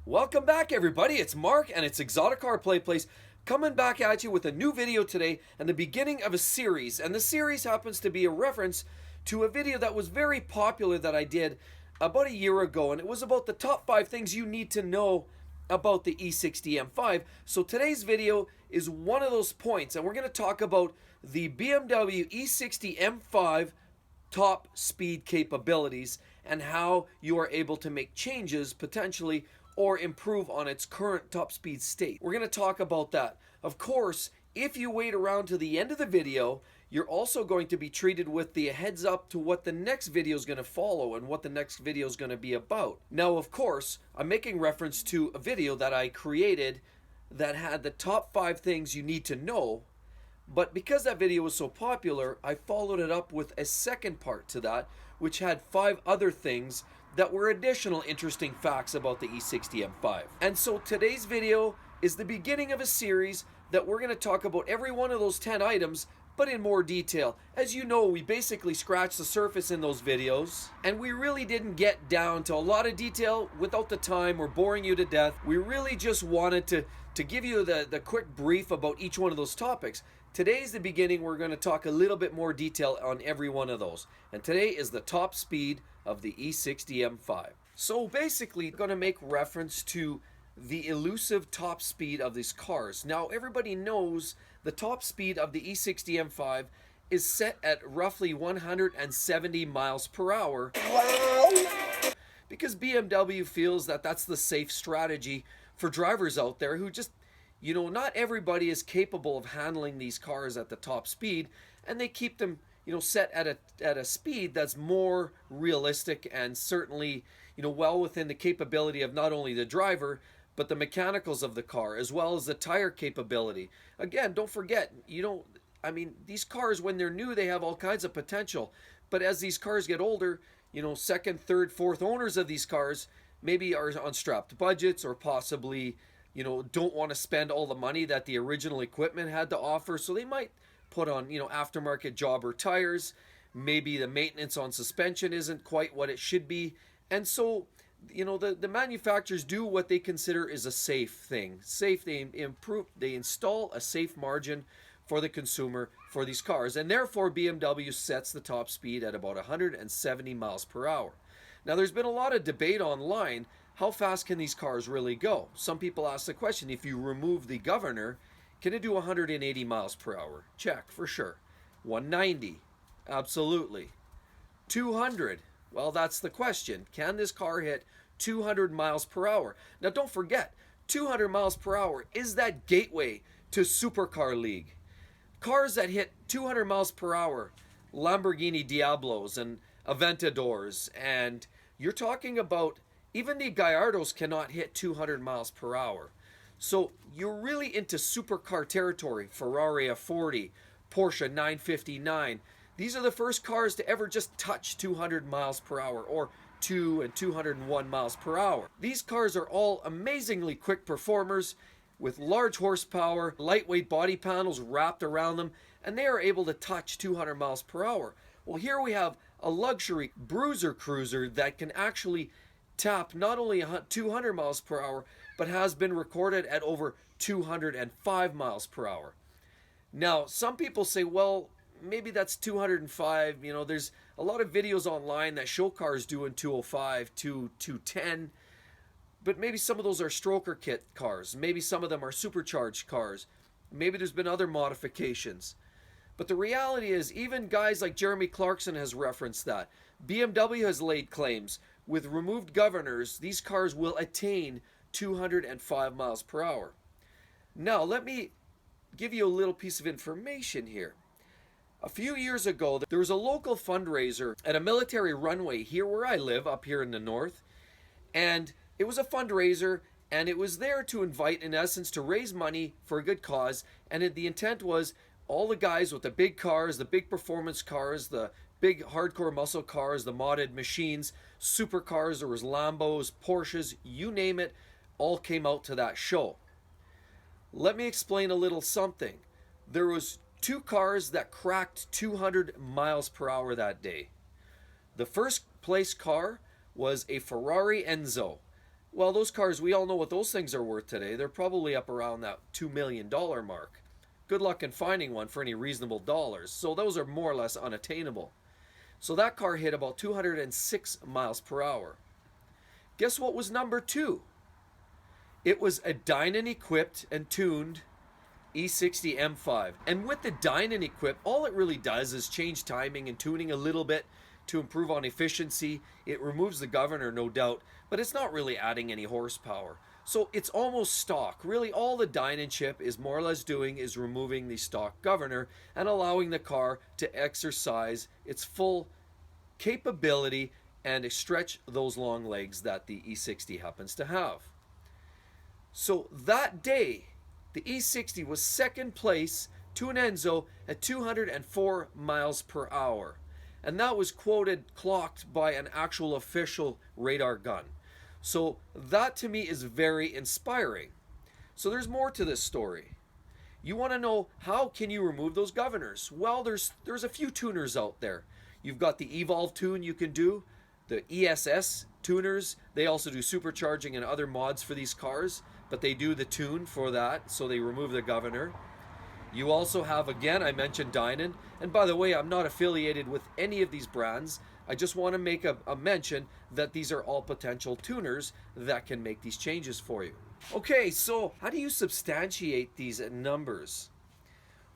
Welcome back, everybody. It's Mark and it's Exotic Car Playplace coming back at you with a new video today and the beginning of a series. And the series happens to be a reference to a video that was very popular that I did about a year ago, and it was about the top 5 things you need to know about the E60 M5. So today's video is one of those points, and we're going to talk about the BMW E60 M5 top speed capabilities and how you are able to make changes potentially or improve on its current top speed state. We're going to talk about that. Of course, if you wait around to the end of the video, you're also going to be treated with the heads up to what the next video is going to follow and what the next video is going to be about. Now, of course, I'm making reference to a video that I created that had the top 5 things you need to know. But because that video was so popular, I followed it up with a second part to that, which had 5 other things that were additional interesting facts about the E60 M5. And so today's video is the beginning of a series that we're going to talk about every one of those 10 items, but in more detail. As you know, we basically scratched the surface in those videos, and we really didn't get down to a lot of detail without the time or boring you to death. We really just wanted to give you the quick brief about each one of those topics. Today's the beginning. We're going to talk a little bit more detail on every one of those. And today is the top speed of the E60 M5. So basically, going to make reference to the elusive top speed of these cars. Now, everybody knows the top speed of the E60 M5 is set at roughly 170 miles per hour. Wow. Because BMW feels that that's the safe strategy for drivers out there who just, not everybody is capable of handling these cars at the top speed, and they keep them, set at a speed that's more realistic and certainly, well within the capability of not only the driver, but the mechanicals of the car, as well as the tire capability. Again, don't forget, these cars, when they're new, they have all kinds of potential. But as these cars get older, second, third, fourth owners of these cars maybe are on strapped budgets or possibly, don't want to spend all the money that the original equipment had to offer. So they might put on, aftermarket jobber tires. Maybe the maintenance on suspension isn't quite what it should be. And so, the manufacturers do what they consider is a safe thing. Safe, they install a safe margin for the consumer for these cars. And therefore, BMW sets the top speed at about 170 miles per hour. Now, there's been a lot of debate online. How fast can these cars really go? Some people ask the question, if you remove the governor, can it do 180 miles per hour? Check, for sure. 190? Absolutely. 200? Well, that's the question. Can this car hit 200 miles per hour? Now, don't forget, 200 miles per hour is that gateway to supercar league. Cars that hit 200 miles per hour, Lamborghini Diablos and Aventadors, and you're talking about even the Gallardos cannot hit 200 miles per hour. So you're really into supercar territory. Ferrari F40, Porsche 959. These are the first cars to ever just touch 200 miles per hour, or 2 and 201 miles per hour. These cars are all amazingly quick performers with large horsepower, lightweight body panels wrapped around them, and they are able to touch 200 miles per hour. Well, here we have a luxury bruiser cruiser that can actually tap not only 200 miles per hour, but has been recorded at over 205 miles per hour. Now, some people say, well, maybe that's 205. There's a lot of videos online that show cars doing 205 to 210, but maybe some of those are stroker kit cars. Maybe some of them are supercharged cars. Maybe there's been other modifications. But the reality is, even guys like Jeremy Clarkson has referenced that. BMW has laid claims. With removed governors, these cars will attain 205 miles per hour. Now, let me give you a little piece of information here. A few years ago, there was a local fundraiser at a military runway here where I live, up here in the north. And it was a fundraiser, and it was there to invite, in essence, to raise money for a good cause. And the intent was all the guys with the big cars, the big performance cars, the big hardcore muscle cars, the modded machines, supercars, there was Lambos, Porsches, you name it, all came out to that show. Let me explain a little something. There was 2 cars that cracked 200 miles per hour that day. The first place car was a Ferrari Enzo. Well, those cars, we all know what those things are worth today. They're probably up around that $2 million mark. Good luck in finding one for any reasonable dollars. So those are more or less unattainable. So that car hit about 206 miles per hour. Guess what was number two? It was a Dynon equipped and tuned E60 M5. And with the Dynon equipped, all it really does is change timing and tuning a little bit to improve on efficiency. It removes the governor, no doubt, but it's not really adding any horsepower. So it's almost stock. Really, all the Dynon chip is more or less doing is removing the stock governor and allowing the car to exercise its full capability and stretch those long legs that the E60 happens to have. So that day, the E60 was second place to an Enzo at 204 miles per hour. And that was clocked by an actual official radar gun. So that to me is very inspiring. So there's more to this story. You want to know how can you remove those governors? Well, there's a few tuners out there. You've got the Evolve tune you can do, the ESS tuners. They also do supercharging and other mods for these cars, but they do the tune for that, so they remove the governor. You also have, again, I mentioned Dynon. And by the way, I'm not affiliated with any of these brands. I just want to make a mention that these are all potential tuners that can make these changes for you. Okay, so how do you substantiate these numbers?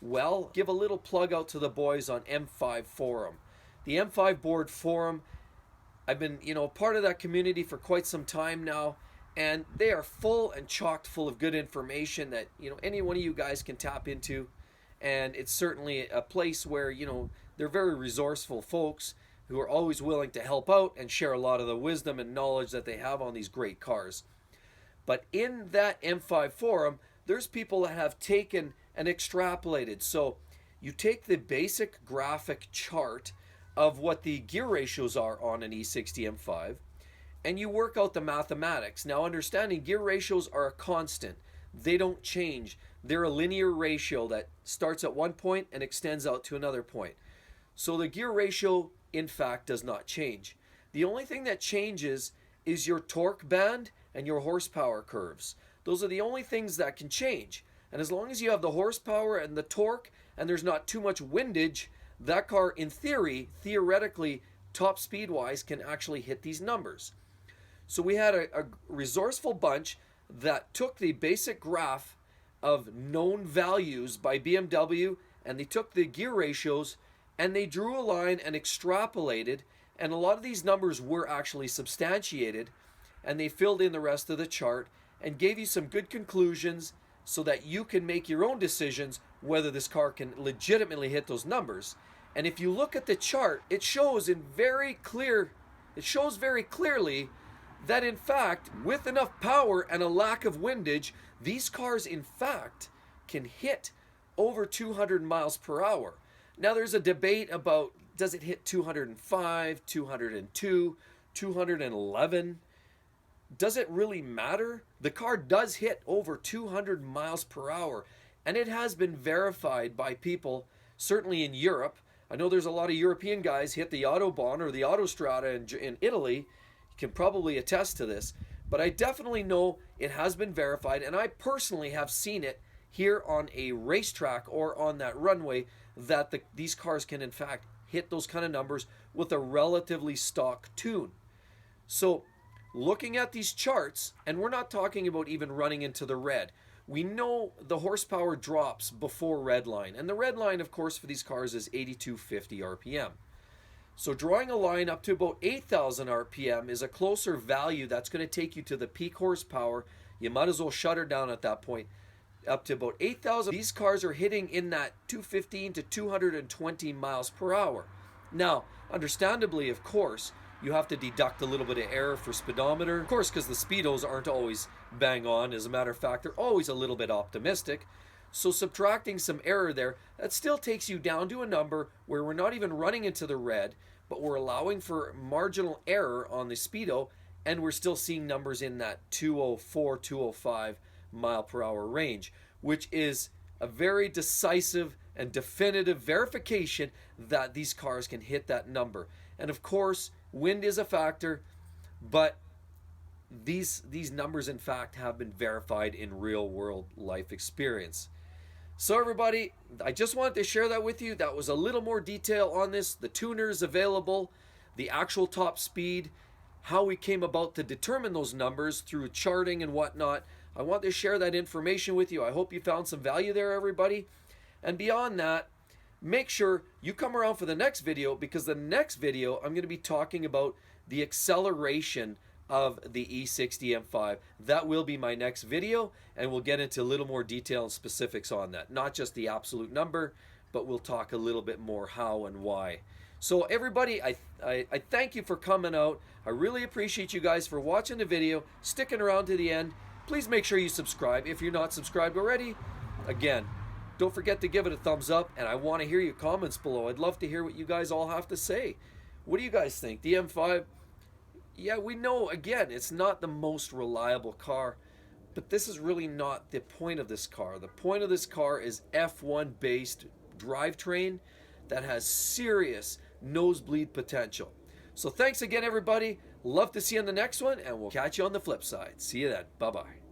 Well, give a little plug out to the boys on M5 Forum. The M5 board forum, I've been, part of that community for quite some time now, and they are full and chocked full of good information that, any one of you guys can tap into. And it's certainly a place where, they're very resourceful folks who are always willing to help out and share a lot of the wisdom and knowledge that they have on these great cars. But in that M5 forum, there's people that have taken and extrapolated. So you take the basic graphic chart of what the gear ratios are on an E60 M5, and you work out the mathematics. Now, understanding gear ratios are a constant. They don't change. They're a linear ratio that starts at one point and extends out to another point. So the gear ratio, in fact, does not change. The only thing that changes is your torque band and your horsepower curves. Those are the only things that can change. And as long as you have the horsepower and the torque and there's not too much windage, that car, in theory, theoretically, top speed-wise, can actually hit these numbers. So we had a resourceful bunch that took the basic graph of known values by BMW, and they took the gear ratios and they drew a line and extrapolated, and a lot of these numbers were actually substantiated, and they filled in the rest of the chart and gave you some good conclusions so that you can make your own decisions whether this car can legitimately hit those numbers. And if you look at the chart, it shows very clearly that in fact, with enough power and a lack of windage, these cars in fact can hit over 200 miles per hour. Now there's a debate about, does it hit 205, 202, 211? Does it really matter? The car does hit over 200 miles per hour, and it has been verified by people, certainly in Europe. I know there's a lot of European guys hit the Autobahn or the Autostrada in Italy. You can probably attest to this, but I definitely know it has been verified, and I personally have seen it here on a racetrack or on that runway that these cars can in fact hit those kind of numbers with a relatively stock tune. So looking at these charts, and we're not talking about even running into the red, we know the horsepower drops before red line, and the red line of course for these cars is 8250 RPM. So drawing a line up to about 8,000 RPM is a closer value that's going to take you to the peak horsepower. You might as well shut her down at that point. Up to about 8,000. These cars are hitting in that 215 to 220 miles per hour. Now, understandably, of course, you have to deduct a little bit of error for speedometer. Of course, because the speedos aren't always bang on. As a matter of fact, they're always a little bit optimistic. So subtracting some error there, that still takes you down to a number where we're not even running into the red, but we're allowing for marginal error on the speedo, and we're still seeing numbers in that 204, 205 mile per hour range, which is a very decisive and definitive verification that these cars can hit that number. And of course, wind is a factor, but these numbers in fact have been verified in real world life experience. So everybody, I just wanted to share that with you. That was a little more detail on this, the tuners available, the actual top speed, how we came about to determine those numbers through charting and whatnot. I want to share that information with you. I hope you found some value there, everybody. And beyond that, make sure you come around for the next video, because the next video I'm going to be talking about the acceleration of the E60 M5. That will be my next video, and we'll get into a little more detail and specifics on that. Not just the absolute number, but we'll talk a little bit more how and why. So everybody, I thank you for coming out. I really appreciate you guys for watching the video, sticking around to the end. Please make sure you subscribe if you're not subscribed already. Again, don't forget to give it a thumbs up, and I want to hear your comments below. I'd love to hear what you guys all have to say. What do you guys think? The M5? Yeah, we know, again, it's not the most reliable car, but this is really not the point of this car. The point of this car is F1-based drivetrain that has serious nosebleed potential. So thanks again, everybody. Love to see you on the next one, and we'll catch you on the flip side. See you then. Bye-bye.